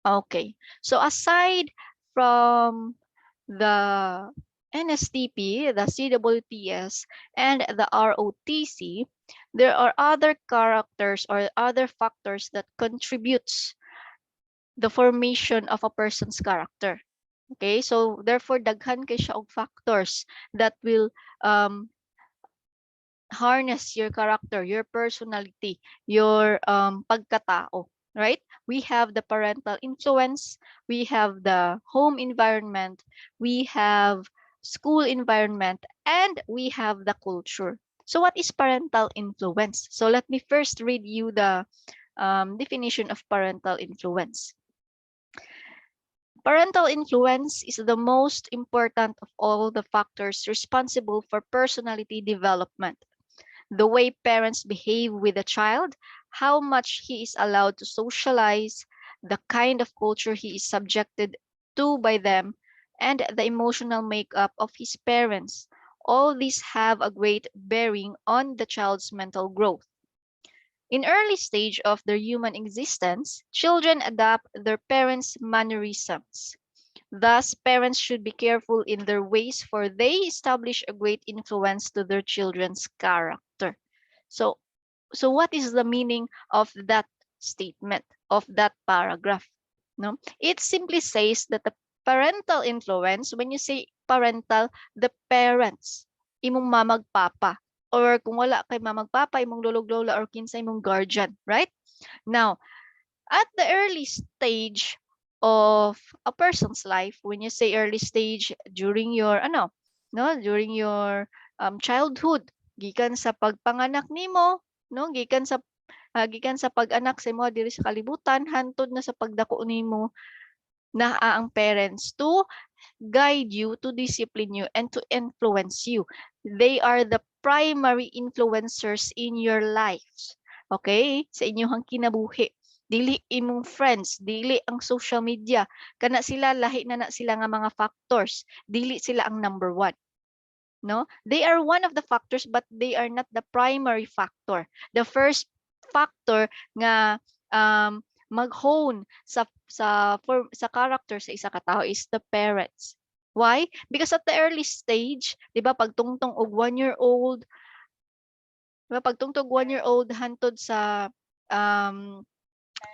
Okay. So aside from the NSTP, the CWPS, and the ROTC, there are other characters or other factors that contributes the formation of a person's character. Okay, so therefore daghan kay siya og factors that will um, harness your character, your personality, your pagkatao, right? We have the parental influence, we have the home environment, we have school environment, and we have the culture. So what is parental influence? So let me first read you the definition of parental influence. Parental influence is the most important of all the factors responsible for personality development. The way parents behave with a child, how much he is allowed to socialize, the kind of culture he is subjected to by them, and the emotional makeup of his parents. All these have a great bearing on the child's mental growth. In early stage of their human existence, children adapt their parents' mannerisms. Thus, parents should be careful in their ways for they establish a great influence to their children's character. So, so what is the meaning of that statement, of that paragraph? No? It simply says that the parental influence, when you say parental, the parents, imong mamag papa, or kung wala kay mamag papa, imong lolog lola, or kinsa imong guardian, right? Now, at the early stage of a person's life, when you say early stage, during your during your childhood, gikan sa pagpanganak nimo, no, gikan sa pag-anak sa imo diri sa kalibutan hantod na sa pagdako nimo, naa ang parents to guide you, to discipline you, and to influence you. They are the primary influencers in your lives. Okay? Sa inyong kinabuhi. Dili imong friends, dili ang social media. Kana sila, lahi na sila nga mga factors. Dili sila ang number one. No? They are one of the factors but they are not the primary factor. The first factor nga mag-hone sa character sa isa ka tao is the parents. Why? Because at the early stage, 'di ba, pagtungtong og 1 year old, 'di ba, pagtungtong 1 year old hantod sa um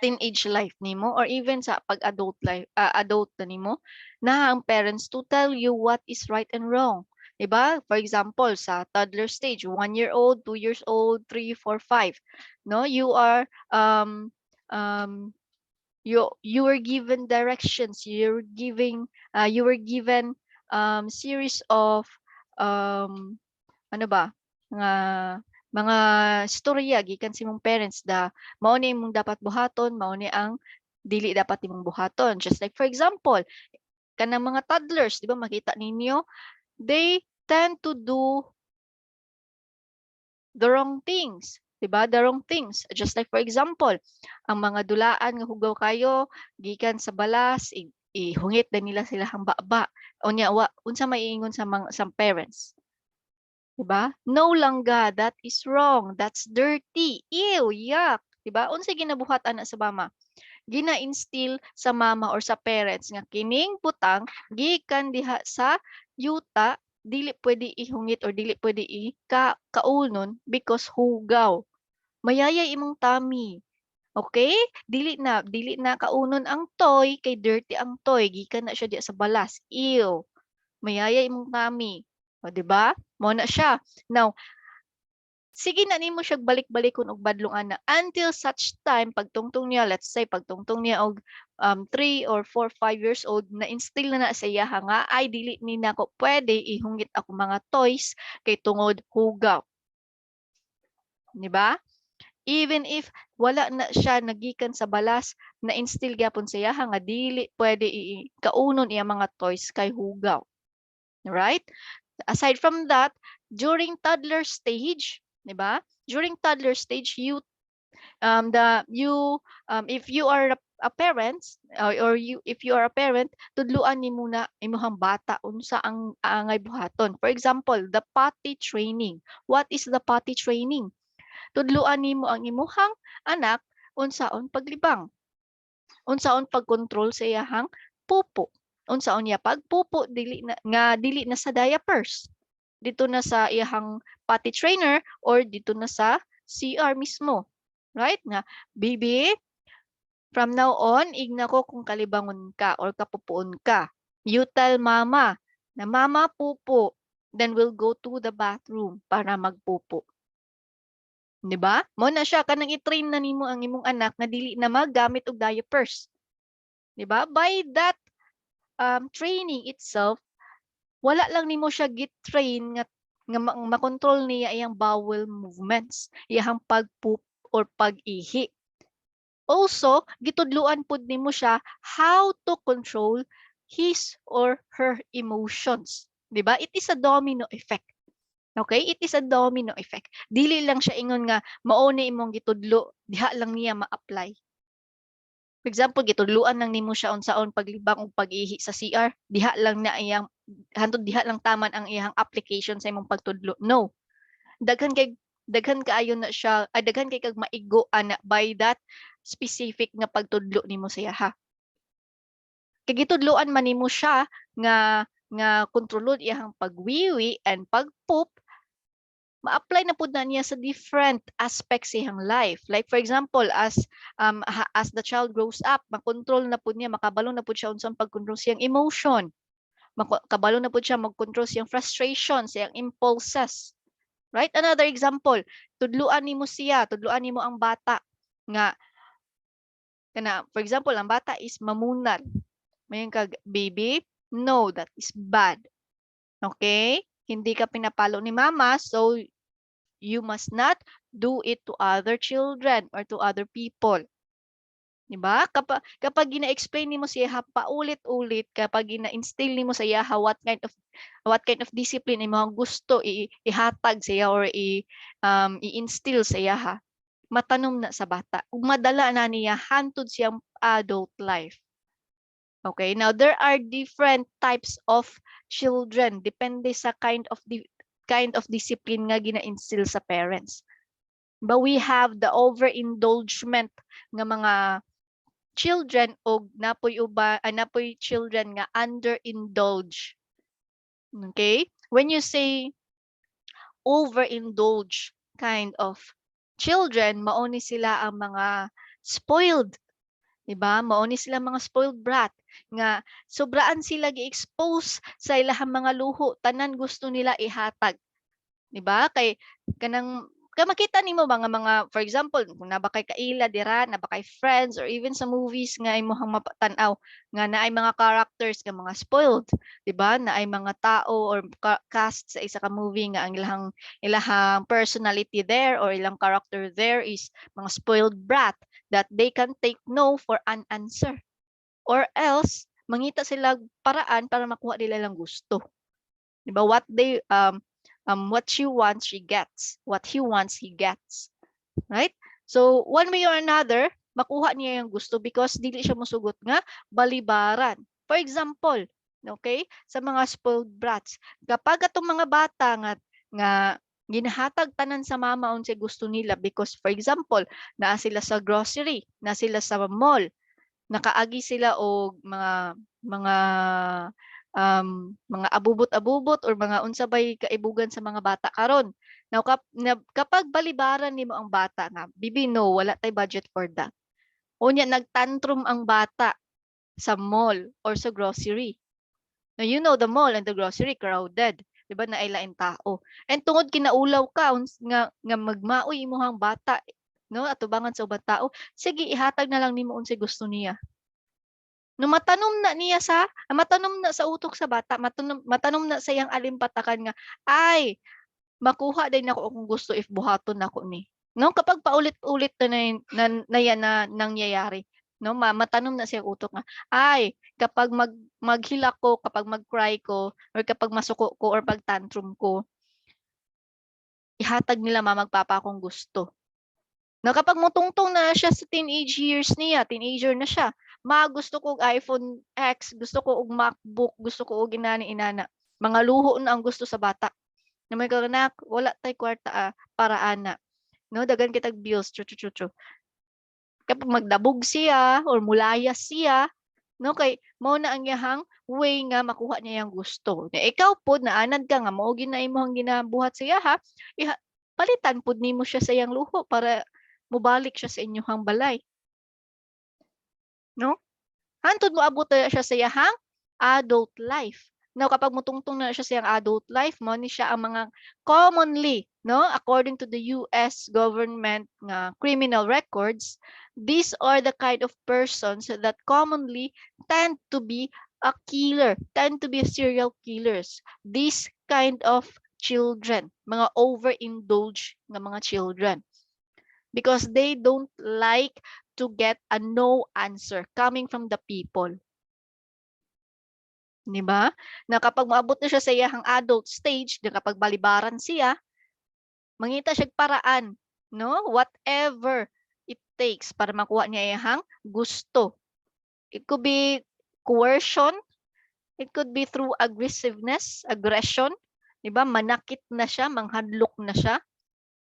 teenage life nimo or even sa pag-adult life, adult na nimo, na ang parents to tell you what is right and wrong. 'Di ba? For example, sa toddler stage, 1 year old, 2 years old, 3, 4, 5, no? You were given directions, you were given series of um ano ba, nga mga storya gikan sa imong parents da mao ni imong dapat buhaton, mao ni ang dili dapat imong buhaton. Just like for example, kanang mga toddlers, di ba makita ninyo, they tend to do the wrong things. 'Di ba? The wrong things. Just like for example, ang mga dulaan nga hugaw kayo gikan sa balas, ihungit na nila sila hang baba. Unya wa unsa maiingon sa parents? 'Di ba? No langga, that is wrong. That's dirty. Ew, yuck. 'Di ba? Unsay ginabuhat ana sa mama? Gina-instill sa mama or sa parents nga kining butang gikan diha sa yuta, dili pwede ihungit or dili pwede kaunon because hugaw. Mayayay imong tummy. Okay? Dili na kaunon ang toy kay dirty ang toy gikan na siya diha sa balas. Ew. Mayayay imong tummy. O, 'di ba? Mao na siya. Now, sige na nimo siya balik-balikon og badlong ana until such time pagtungtong niya, let's say pagtungtong niya og 3 or 4, 5 years old, na-instill na sa iya nga ay dili ni nako pwede ihungit ako mga toys kay tungod hugaw. 'Di ba? Even if wala na siya nagikan sa balas, na-instill gyapon sa iya nga dili pwede kaunon iya mga toys kay hugaw. Right? Aside from that, during toddler stage, 'di ba? During toddler stage, if you are a parent, or you if you are a parent, tudluan ni muna imuhang bata unsa ang angay buhaton. For example, the potty training. What is the potty training? Tudluan nimo ang imuhang anak unsaon paglibang. Unsaon pag-control sa iyahang pupo. Unsaon niya pagpupo dili na sa diapers. Dito na sa iyahang potty trainer or dito na sa CR mismo. Right? Nga, baby, from now on, igna ko kung kalibangon ka or kapupuon ka. You tell mama na mama pupo. Then we'll go to the bathroom para magpupo. 'Di ba? Mo na siya kanang i-train na nimo ang imong anak na dili na maggamit og diapers. 'Di ba? By that training itself, wala lang nimo siya git-train nga makontrol niya iyang bowel movements, iyang pag-poop or pag-ihi. Also, gitudluan pud nimo siya how to control his or her emotions. 'Di ba? It is a domino effect. Okay? It is a domino effect. Dili lang siya ingon nga mao ni imong gitudlo, diha lang niya ma-apply. For example, gitudluan lang nimo siya unsaon paglibang ug pag-ihi sa CR, diha lang na iyang hantod diha lang taman ang iyang application sa imong pagtudlo. No. Daghan kaayo na siya, daghan kay kag maigo ana by that specific nga pagtudlo nimo sa iyaha. Kay gitudloan man nimo siya nga kontrolon iyang pagwiwi and pagpoop, ma-apply na pud na niya sa different aspects sa iyang life. Like for example, as the child grows up, makontrol na pud niya, makabalo na pud siya unsang pag-control siyang emotion. Makabalo na pud siya mag-control siyang frustration, siyang impulses. Right? Another example, tudluan nimo siya, tudluan nimo ang bata nga for example, ang bata is mamunal. Mayon kag baby, no, that is bad. Okay? Hindi ka pinapalo ni mama, so you must not do it to other children or to other people. Diba? Kapag gina-explain nimo sa iya paulit-ulit, kapag gina-instill nimo sa iya what kind of discipline imo gusto ihatag sa iya or i-instill sa iya, matanom na sa bata. Ug madala na niya hantod siyang adult life. Okay, now there are different types of children depende sa kind of discipline nga gina-instill sa parents. But we have the overindulgement nga mga children o napoy children nga underindulge. Okay? When you say overindulge kind of children, mauni sila ang mga spoiled. Diba? Mauni sila mga spoiled brat nga sobraan sila gi-expose sa ilahang mga luho, tanan gusto nila ihatag. Diba? Kay makita nimo mga for example, kung nabakay kaila dira, nabakay friends or even sa movies nga imong mapatan-aw nga naay mga characters nga mga spoiled, diba? Naay mga tao or cast sa isa ka movie nga ang ilahang personality there or ilang character there is mga spoiled brat that they can take no for an answer. Or else mangita sila paraan para makuha nila lang gusto. Diba? What she wants, she gets. What he wants, he gets. Right? So, one way or another, makuha niya yung gusto because dili siya musugot nga balibaran. For example, okay, sa mga spoiled brats, kapag atong mga bata nga ginahatag tanan sa mama unsay gusto nila because for example, naa sila sa grocery, naa sila sa mall, nakaagi sila og mga abubot-abubot or mga unsa bay kaibugan sa mga bata karon. Now kapag balibaran nimo ang bata nga, bibi no, wala tay budget for that. Unya nagtantrum ang bata sa mall or sa grocery. Now you know the mall and the grocery crowded, di ba na lain tao. And tungod kinaulaw ka nga magmaoy imong bata, no, atubangan sa ubang tao, sige ihatag na lang nimo unsay gusto niya. No matanom na sa utok sa bata, matanom na sa iyang alimpatakan nga, ay, makuha din ako kung gusto if buhaton ako ni. No, kapag paulit-ulit na yan na nangyayari, no, matanom na siya utok nga, ay, kapag maghila ko, kapag mag-cry ko, or kapag masuko ko, or pag tantrum ko, ihatag nila magpapa kung gusto. No, kapag mutungtong na siya sa teenage years niya, teenager na siya, gusto ko og iPhone X, gusto ko og MacBook, gusto ko og inana. Mga luho na ang gusto sa bata. Na may kaganak, wala tay kwarta para ana. No, dagan kitag bills, chu. Kapag magdabog siya or mulayas siya, no, kay mao na ang iyahang way nga makuha niya yung gusto. Na ikaw pod naanad ka nga mao gina imong ginabuhat siya ha, palitan pod nimo siya sa iyang luho para mobalik siya sa inyong balay. No? Hantod mo abot na siya sa iyahang adult life. Now, kapag mutungtong na siya sa iyang adult life, mo ni siya ang mga commonly, no, according to the US government nga criminal records, these are the kind of persons that commonly tend to be a killer, tend to be serial killers. These kind of children, mga overindulge nga mga children. Because they don't like to get a no answer coming from the people. Di ba? Na kapag maabot na siya sa iyang adult stage, na kapag balibaran siya, mangita siya paraan, no? Whatever it takes para makuha niya iyang gusto. It could be coercion, it could be through aggressiveness, aggression, di ba? Manakit na siya, manghadlok na siya,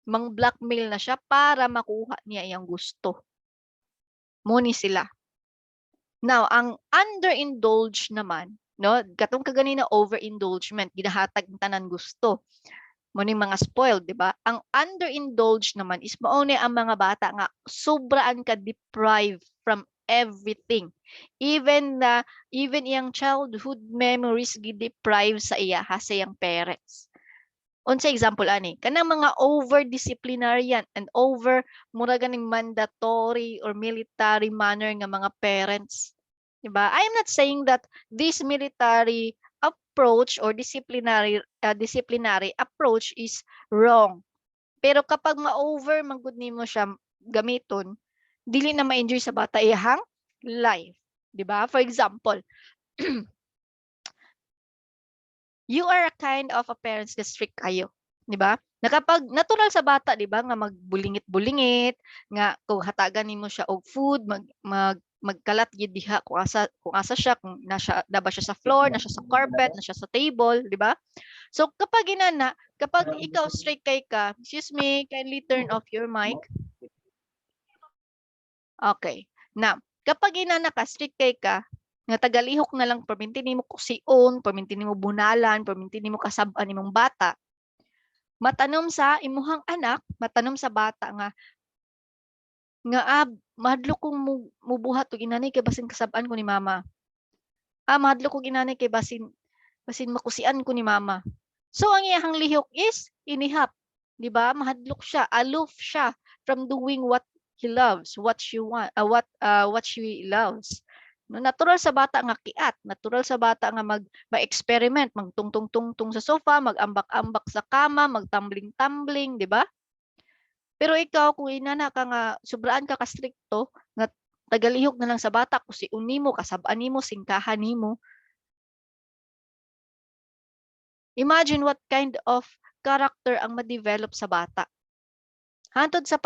mang-blackmail na siya para makuha niya iyang gusto. Muni sila. Now, ang underindulge naman, no? Katong kaganina overindulgement, ginahatag ng tanan gusto. Muning mga spoiled, di ba? Ang underindulge naman is mauni ang mga bata nga sobraan ka deprived from everything. Even iyang childhood memories gi-deprive sa iya ha sa iyang parents. Unsa example ani? Kanang mga over disciplinarian and over mura ganing mandatory or military manner nga mga parents. Diba? I am not saying that this military approach or disciplinary approach is wrong. Pero kapag ma-over manggod nimo siya gamiton, dili na ma-enjoy sa bata iyang life. Diba? For example, you are a kind of a parents na strict kayo, di ba? Na kapag natural sa bata, di ba, nga magbulingit-bulingit, nga kung hatagan nimo siya og food, magkalat gid diha kung asa siya, kung nasa ba siya sa floor, nasa sa carpet, nasa sa table, di ba? So kapag kapag ikaw strict kay ka, excuse me, kindly turn off your mic. Okay. Now, kapag ka strict kay ka, nga tagalihok na lang perminti nimo kusion, perminti nimo bunalan, perminti nimo kasab-an nimong bata. Matanom sa imuhang anak, matanom sa bata nga mahadlok kong mubuhat og inanay kay basin kasab-an ko ni mama. Mahadlok kog inanay kay basin makusian ko ni mama. So ang iyang lihok is inihap, di ba? Mahadlok siya, aloof siya from doing what he loves, what she loves. No, natural sa bata nga kiat, natural sa bata nga mag-experiment, magtungtong-tungtong sa sofa, mag-ambak-ambak sa kama, magtumbling-tumbling, di ba? Pero ikaw kung inana ka nga sobraan ka kastrikto, nga tagalihok na lang sa bata kusiun nimo, kasab-an nimo, singkahan nimo. Imagine what kind of character ang ma-develop sa bata. Hantod sa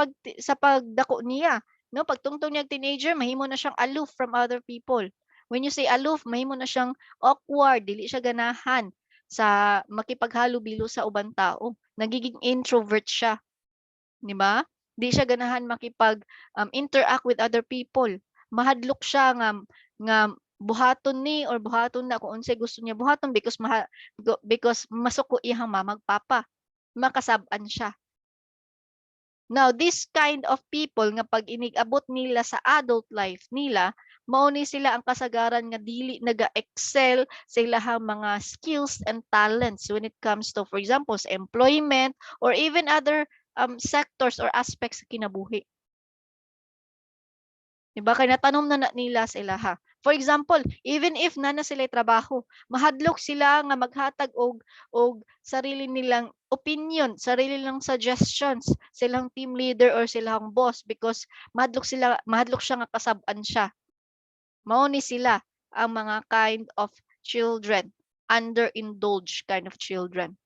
pagdako niya, no, pagtungtong niya teenager, mahimo na siyang aloof from other people. When you say aloof, mahimo na siyang awkward, dili siya ganahan sa makipaghalubilo sa ubang tao. Nagiging introvert siya. Di ba? Di siya ganahan interact with other people. Mahadlok siya nga buhaton ni or buhaton na kung unsay gusto niya buhaton because masuko iyang magpapa. Makasab-an siya. Now, this kind of people nga pag inigabot nila sa adult life nila, mauni sila ang kasagaran nga dili naga-excel sa ilahang mga skills and talents when it comes to, for example, sa employment or even other sectors or aspects sa kinabuhi. Diba? Kaya natanong na nila sa ilaha. For example, even if nana sila trabaho, mahadlok sila nga maghatag og sarili nilang opinion, sarili nilang suggestions silang team leader or silang boss because mahadlok siya nga kasab-an siya. Mao ni sila ang mga kind of children, underindulged kind of children.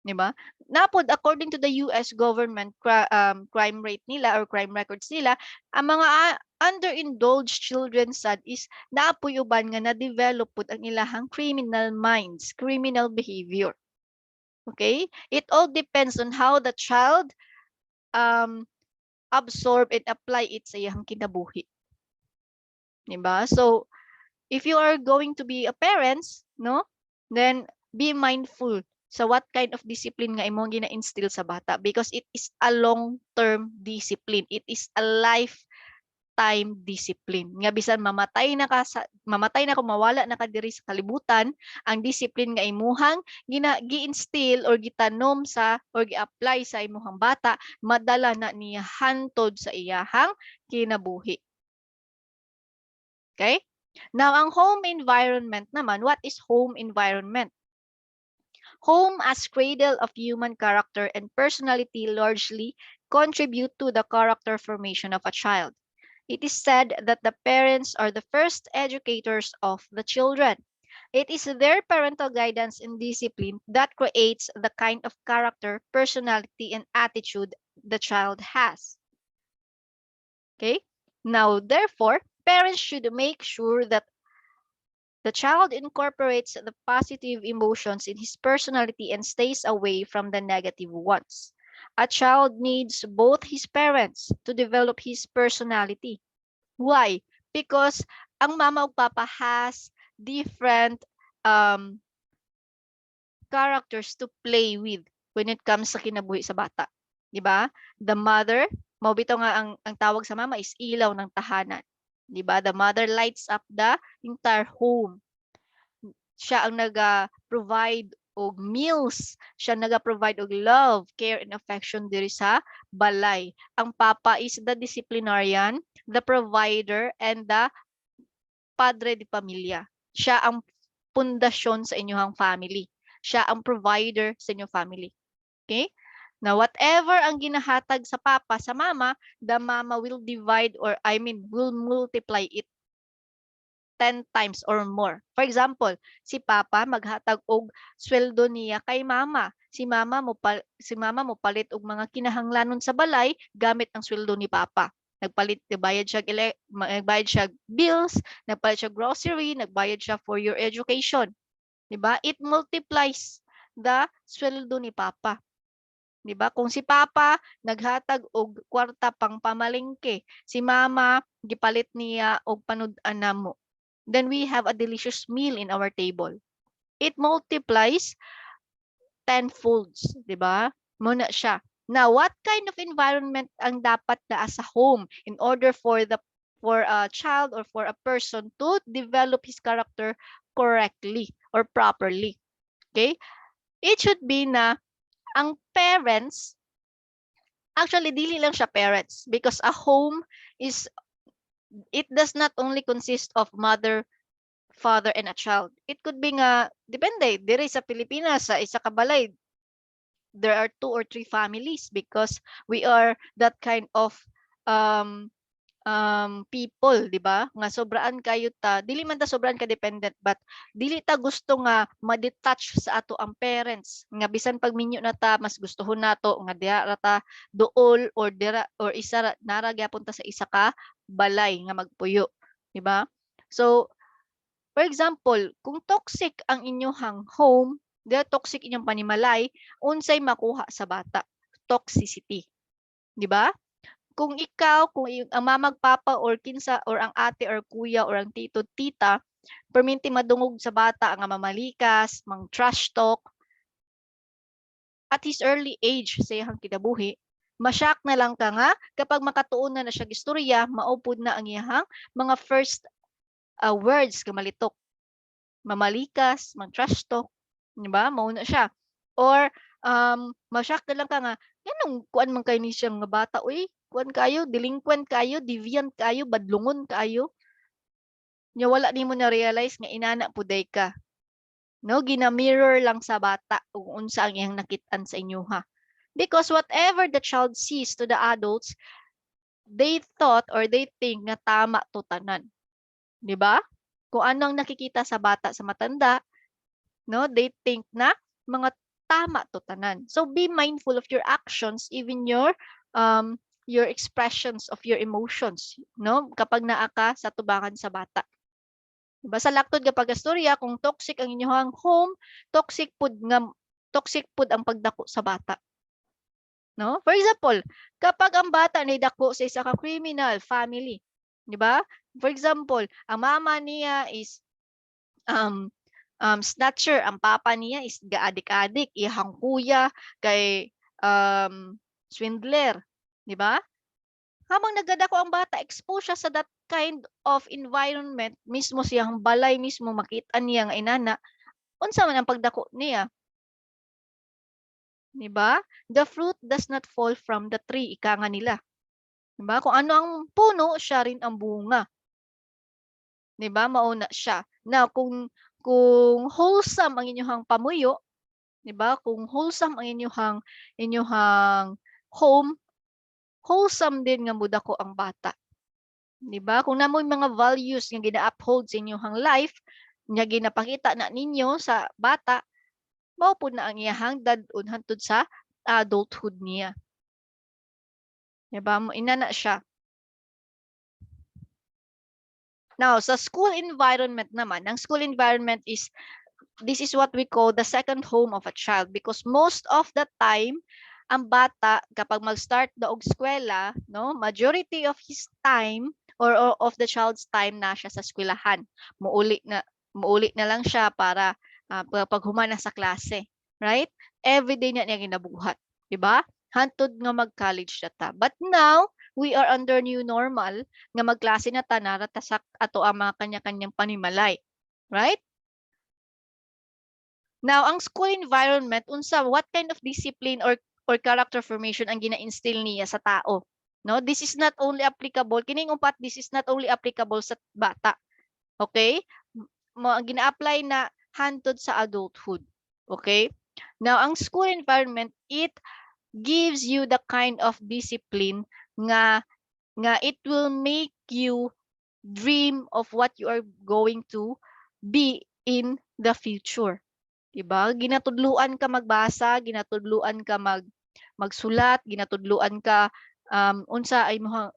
Diba? Napod, according to the US government crime rate nila or crime records nila, ang mga underindulged children sad is naapoy uban nga na-develop pud ang ilahang criminal minds, criminal behavior. Okay? It all depends on how the child absorb and apply it sa iyang kinabuhi. Diba? So, if you are going to be a parents, no, then be mindful sa what kind of discipline nga imong gina-instill sa bata, because it is a long-term discipline. It is a lifetime discipline. Nga bisan mamatay na kung mawala na ka diri sa kalibutan, ang discipline nga imuhang gi-instill or gitanom sa or gi-apply sa imuhang bata, madala na niya hantod sa iyahang kinabuhi. Okay? Now, ang home environment naman, what is home environment? Home as cradle of human character and personality largely contribute to the character formation of a child. It is said that the parents are the first educators of the children. It is their parental guidance and discipline that creates the kind of character, personality, and attitude the child has. Okay? Now, therefore, parents should make sure that the child incorporates the positive emotions in his personality and stays away from the negative ones. A child needs both his parents to develop his personality. Why? Because ang mama o papa has different characters to play with when it comes sa kinabuhi sa bata. 'Di ba? The mother, mabito nga ang tawag sa mama is ilaw ng tahanan. 'Di ba? The mother lights up the entire home. Siya ang naga-provide og meals, siya naga-provide og love, care, and affection diri sa balay. Ang papa is the disciplinarian, the provider, and the padre de pamilya. Siya ang pundasyon sa inyong family. Siya ang provider sa inyong family. Okay? Now, whatever ang ginahatag sa papa, sa mama, the mama will divide will multiply it 10 times or more. For example, si papa maghatag og sweldo niya kay mama. Si mama mo palit og mga kinahanglanon sa balay gamit ang sweldo ni papa. Nagbayad siya bills, nagbayad siya grocery, nagbayad siya for your education. 'Di ba? It multiplies the sweldo ni papa. 'Di ba? Kung si papa naghatag og kwarta pang pamalingke, si mama gipalit niya og panud-an namo, then we have a delicious meal in our table. It multiplies tenfolds, 'di ba? Muna siya. Now, what kind of environment ang dapat na as a home in order for a child or for a person to develop his character correctly or properly? Okay? It should be na ang parents, actually dili lang siya parents, because a home it does not only consist of mother, father, and a child. It could be nga, depende, diri sa Pilipinas, sa isa ka balay, there are 2 or 3 families because we are that kind of people, di ba? Nga sobraan kayo dili man ta sobraan ka dependent, but dili ta gusto nga ma-detach sa ato ang parents. Nga bisan pag minyo na ta, mas gustohon nato nga diha ra ta duol or dira or isa nara gyapon ta sa isa ka balay nga magpuyo, di ba? So, for example, kung toxic ang inyong home, toxic inyong panimalay, unsay makuha sa bata? Toxicity. 'Di ba? Kung ang mamag papa or kinsa or ang ate or kuya or ang tito tita, perminti madungog sa bata nga mamalikas, mang trash talk, at his early age sa iyang kinabuhi, masyak na lang ka nga kapag makatuon na siya gistorya, maupod na ang iyang mga first words nga malitok. Mamalikas, mag-trash talk, 'di ba? Mao na siya. Or ma-shock na lang ka nga, nganong kuan man kay ni siyang nga bata, uy, kuan kayo, delinquent kayo, deviant kayo, badlungon kayo. Nya wala nimo na realize nga inana puday ka. No, gina-mirror lang sa bata kung unsa ang iyang nakit-an sa inyo ha. Because whatever the child sees to the adults, they thought or they think nga tama to tanan. 'Di ba? Kung anong nakikita sa bata sa matanda, no, they think na mga tama to tanan. So be mindful of your actions, even your expressions of your emotions, no, kapag naa ka sa tubangan sa bata. Diba sa laktod kapag istorya, kung toxic ang inyong home, toxic pud ang pagdako sa bata. No? For example, kapag ang bata ni dako sa isa ka criminal family, di ba? For example, ang mama niya is snatcher, ang papa niya is gaadik-adik, ihang kuya kay swindler, di ba? Habang nagdadako ang bata, expose siya sa that kind of environment, mismo siyang balay mismo makita niya nga inana, unsa man ang pagdako niya, di ba? The fruit does not fall from the tree, ika nga nila. Di ba? Kung ano ang puno, siya rin ang bunga. Di ba? Mauna siya. Now, kung wholesome ang inyong pamuyo, di ba? Kung wholesome ang inyong home, wholesome din nga mudako ang bata. Di ba? Kung namoy mga values nga gina-uphold sa inyong life, nga ginapakita na ninyo sa bata, mao po na ang iyahang dad-on hangtod sa adulthood niya. Di ba? Inana siya. Now, sa school environment naman, ang school environment this is what we call the second home of a child because most of the time, ang bata, kapag mag-start na og eskwela, no, majority of his time or of the child's time na siya sa eskwelahan. Muuli na lang siya para paghumana sa klase. Right? Every day niya ginabuhat. Diba? Hantod nga mag-college na ta. But now, we are under new normal nga magklase na ta naratasak ato ang mga kanya-kanyang panimalay. Right? Now, ang school environment, what kind of discipline or character formation ang gina-instill niya sa tao? No, this is not only applicable, kining umpat, this is not only applicable sa bata. Okay? Gina-apply na hantod sa adulthood. Okay? Now, ang school environment, it gives you the kind of discipline nga it will make you dream of what you are going to be in the future. Diba? Ginatudluan ka magbasa, ginatudluan ka magsulat, ginatudluan ka unsa ay mo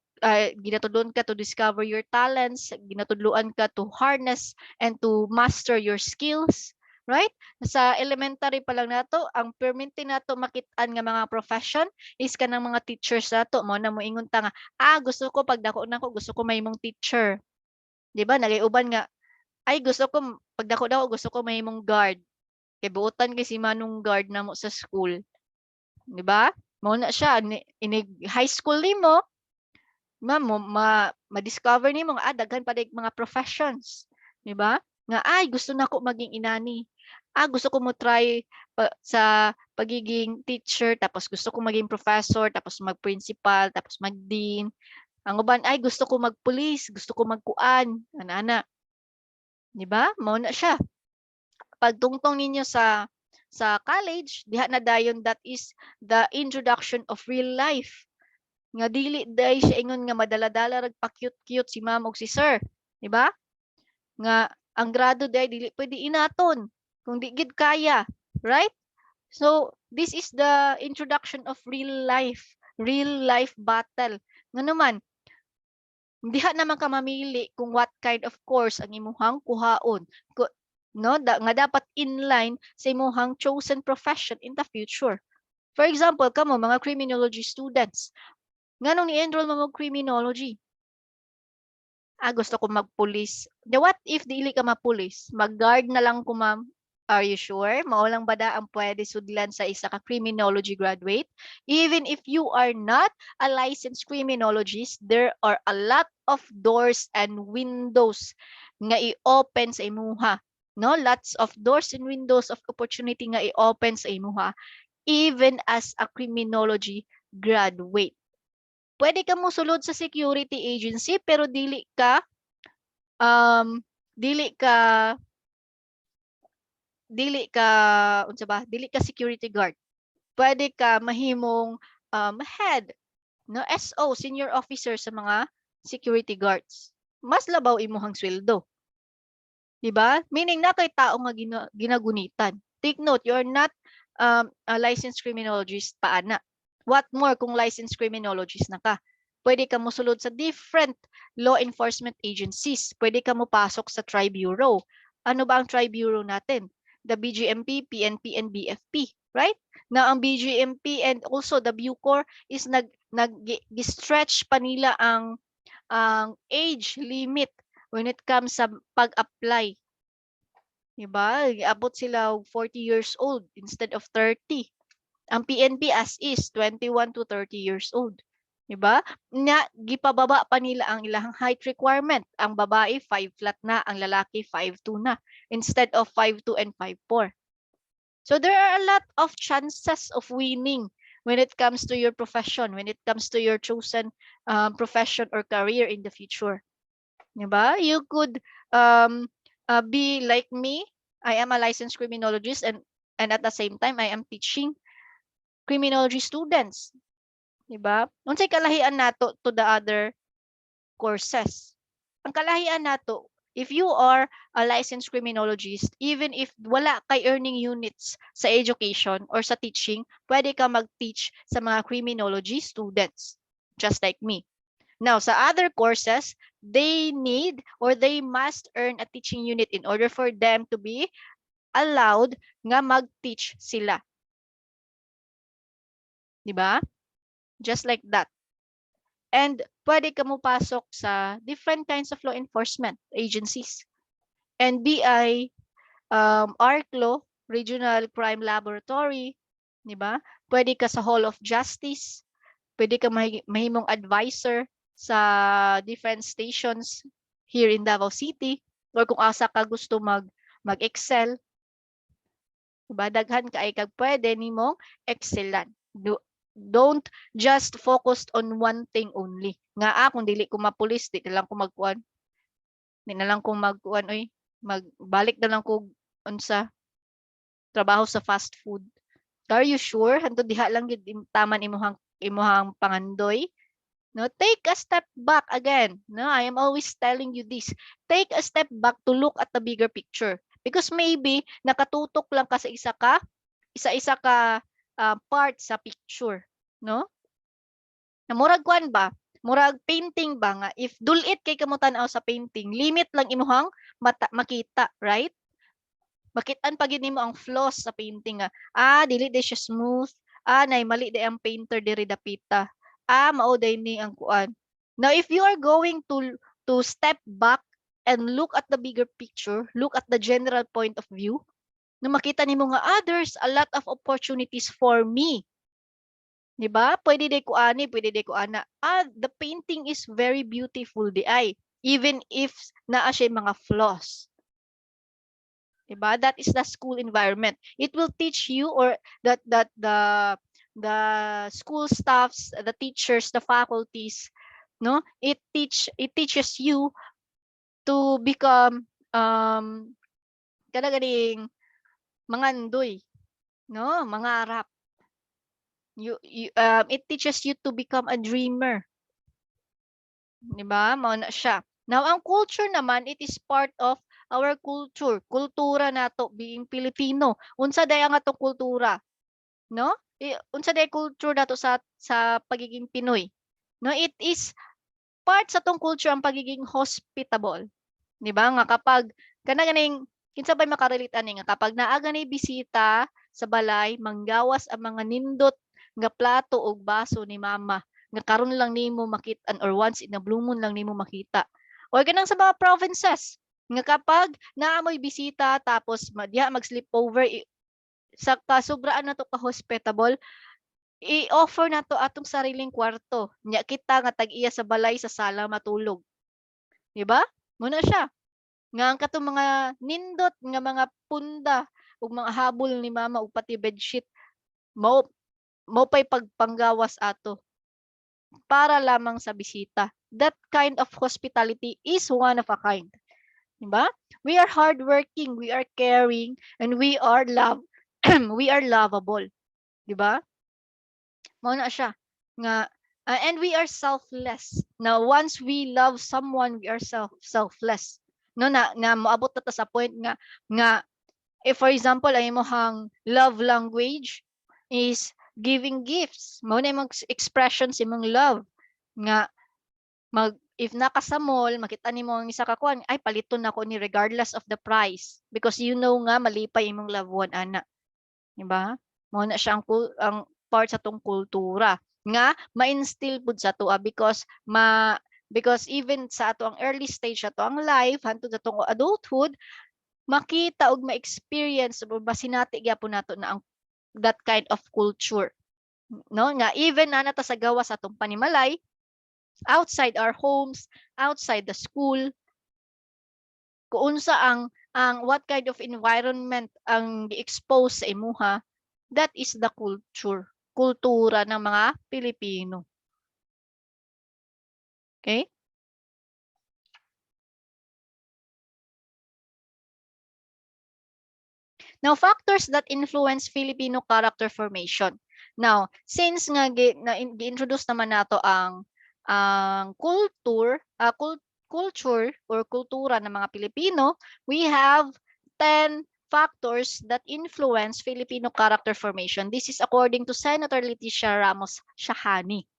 ginatudluan ka to discover your talents, ginatudluan ka to harness and to master your skills. Right? Sa elementary pa lang nato, ang permanente nato makitaan nga mga profession is kanang mga teachers nato mo na moingon ta nga, gusto ko pag dako nako gusto ko mahimong teacher. Di ba? Nagayuban nga, ay gusto ko pag dako daw gusto ko mahimong guard. Kay buotan kay si manong guard namo sa school. Di ba? Mo na siya inig high school nimo, ma-discover nimo nga daghan pa day mga professions. Di ba? Nga gusto nako maging inani. Gusto ko mo try sa pagiging teacher, tapos gusto ko maging professor, tapos mag-principal, tapos mag-dean. Ang uban gusto ko mag-police, gusto ko magkuan, ana. Di ba? Mao na siya. Pagtungtong ninyo sa college, diha na dayon, that is the introduction of real life. Nga dili day siya ingon nga madala-dala rag pa-cute-cute si ma'am ug si sir, di ba? Nga ang grado day dili pwede inaton kung di gid kaya, right? So this is the introduction of real life battle. Nga naman, diha naman ka mamili kung what kind of course ang imuhang kuhaon. No, nga dapat inline sa imuhang chosen profession in the future. For example, kamo mga criminology students, nganong ni-enroll mo criminology? Gusto ko mag-police. What if dili ka ma-police? Mag-guard na lang ko, ma'am. Are you sure? Maulang bada ang pwede sudlan sa isa ka criminology graduate? Even if you are not a licensed criminologist, there are a lot of doors and windows nga i-open sa imuha. No, lots of doors and windows of opportunity nga i-open sa imuha even as a criminology graduate. Pwede ka mo sulod sa security agency pero dili ka security guard. Pwede ka mahimong head, no, SO, senior officer sa mga security guards. Mas labaw imuhang sweldo. Diba? Meaning na kay tao nga ginagunitan. Take note, you're not a licensed criminologist pa ana. What more kung licensed criminologist na ka? Pwede ka mo sulod sa different law enforcement agencies. Pwede ka mo pasok sa Tri-Bureau. Ano ba ang Tri-Bureau natin? The BGMP, PNP, and BFP. right? Na ang BGMP and also the Bucor is nag-stretch pa nila ang age limit when it comes sa pag-apply. Diba? Abot sila 40 years old instead of 30. Ang PNP as is 21 to 30 years old. Diba? Gipababa pa nila ang ilang height requirement. Ang babae 5 flat na, ang lalaki 5'2 na instead of 5'2 and 5'4. So there are a lot of chances of winning when it comes to your profession, when it comes to your chosen profession or career in the future. Diba? You could be like me. I am a licensed criminologist and at the same time I am teaching criminology students. Diba? Unsay kalahian nato to the other courses? Ang kalahian nato, if you are a licensed criminologist, even if wala kay earning units sa education or sa teaching, pwede ka mag-teach sa mga criminology students, just like me. Now, sa other courses, they need or they must earn a teaching unit in order for them to be allowed nga mag-teach sila. Diba? Just like that. And pwede ka mo pasok sa different kinds of law enforcement agencies. NBI, ARCLO, Regional Crime Laboratory, diba? Pwede ka sa Hall of Justice, pwede ka mahimong advisor sa different stations here in Davao City, or kung asa ka gusto mag-excel, diba? Daghan ka ay kag pwede nimong excelan. Don't just focus on one thing only. Nga kung dili ko mapulis, di na lang ko magkuan. Di na lang ko magkuan oy, magbalik na lang ko unsa trabaho sa fast food. Are you sure hanto diha lang gid taman imuhang pangandoy? No, take a step back again. No, I am always telling you this. Take a step back to look at the bigger picture. Because maybe nakatutok lang ka sa isa ka part sa picture, no? Na murag kuan ba? Murag painting ba nga if dulit kay kamo tan-aw sa painting, limit lang imuhang makita, right? Makitaan pa gid nimo ang flaws sa painting nga. Dili di siya smooth. Nay mali di ang painter diri dapita. Mao day ni ang kuan. Now if you are going to step back and look at the bigger picture, look at the general point of view, na makita nimo nga there's a lot of opportunities for me. Diba? Pwede day ko ani, pwede day ko ana. The painting is very beautiful di ay, even if naa siya mga flaws. Diba? That is the school environment. It will teach you or that the school staffs, the teachers, the faculties, no? It teaches you to become kada ganing mangandoy, no? Mangarap. It teaches you to become a dreamer. Diba? Mao na siya. Now, ang culture naman, it is part of our culture. Kultura nato being Filipino. Unsa day ang atong kultura? No? Unsa day culture nato sa pagiging Pinoy? No, it is part sa tong culture ang pagiging hospitable. Di ba? Nga kapag ganing kinsa bay makarelate ani nga kapag naa gani bisita sa balay, manggawas ang mga nindot nga plato o baso ni mama nga karon lang nimo makita or once in a blue moon lang nimo makita. O ganang sa mga provinces nga kapag naamoy bisita tapos diha mag-sleepover sa kasubraan na to ka hospitable, i-offer na to atong sariling kwarto. Nya kita nga tag-iya sa balay sa sala matulog. Di ba? Muna siya. Nga ang katong mga nindot nga mga punda ug mga habol ni mama ug pati bedsheet mo pay pagpanggawas ato para lamang sa bisita. That kind of hospitality is one of a kind. Diba? We are hardworking, we are caring, and we are we are lovable. Diba? Mao na siya nga and we are selfless. Now once we love someone, we are selfless. No na moabot ta sa point nga if for example ay imong love language is giving gifts. Mao na imong expressions imong love nga if naka sa mall, makita nimo ang isa ka kuan, ay paliton nako ni regardless of the price because you know nga malipay imong loved one ana. Di ba? Mo na siya ang part sa tong kultura nga ma-instill pud sa tuwa because even sa ato ang early stage sa ang life hantod sa tong adulthood makita og ma-experience o masinati gyapon nato na ang that kind of culture, no, nga even na nata sa gawas sa atong panimalay outside our homes, outside the school, kung unsa ang what kind of environment ang gi-expose sa imuha, that is the kultura ng mga Pilipino. Okay? Now, factors that influence Filipino character formation. Now, since nga gi-introduce naman nato ang culture or kultura ng mga Pilipino, we have 10 factors that influence Filipino character formation. This is according to Senator Leticia Ramos Shahani.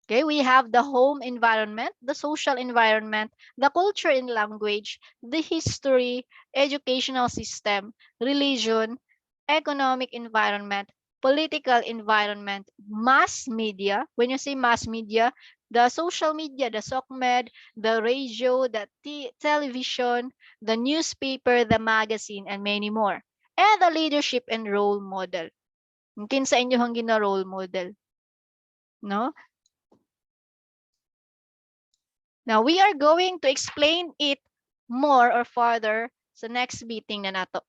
Okay, we have the home environment, the social environment, the culture and language, the history, educational system, religion, economic environment, political environment, mass media. When you say mass media, the social media, the SOCMED, the radio, the television, the newspaper, the magazine, and many more. And the leadership and role model. Mungkin sa inyo hangin na role model. No? Now, we are going to explain it more or further sa next meeting na nato.